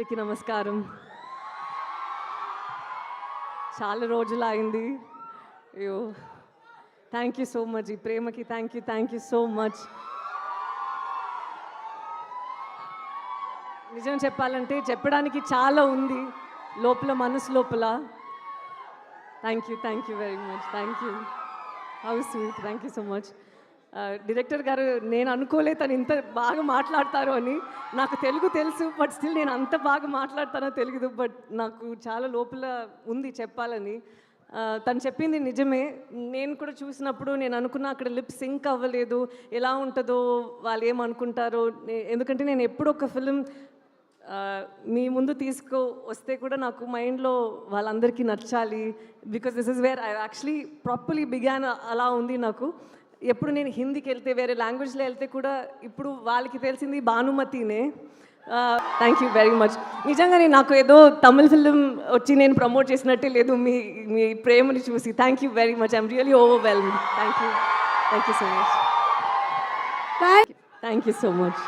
అందరికీ నమస్కారం. చాలా రోజులు అయింది. అయ్యో, థ్యాంక్ యూ సో మచ్. ఈ ప్రేమకి థ్యాంక్ యూ సో మచ్. నిజం చెప్పాలంటే చెప్పడానికి చాలా ఉంది లోపల, మనసు లోపల. Thank you very much. Thank you. How sweet. Thank you so much. Director గారు, నేను అనుకోలే తను ఇంత బాగా మాట్లాడతారు అని. నాకు తెలుగు తెలుసు, బట్ స్టిల్ నేను అంత బాగా మాట్లాడతానో తెలియదు. బట్ నాకు చాలా లోపల ఉంది చెప్పాలని. తను చెప్పింది నిజమే. నేను కూడా చూసినప్పుడు నేను అనుకున్నా అక్కడ లిప్ సింక్ అవ్వలేదు, ఎలా ఉంటుందో, వాళ్ళు ఏమనుకుంటారో. ఎందుకంటే నేను ఎప్పుడు ఒక ఫిలిం మీ ముందు వస్తే కూడా నాకు మైండ్లో వాళ్ళందరికీ నచ్చాలి. Because this is where I actually properly began. అలా ఉంది నాకు. ఎప్పుడు నేను హిందీకి వెళ్తే, వేరే లాంగ్వేజ్లో వెళ్తే కూడా ఇప్పుడు వాళ్ళకి తెలిసింది భానుమతినే. Thank you very much. నిజంగానే నాకు ఏదో తమిళ్ ఫిలిం వచ్చి నేను ప్రమోట్ చేసినట్టే లేదు మీ ప్రేమని చూసి. Thank you very much. I'm really overwhelmed. Thank you so much. Thank you so much.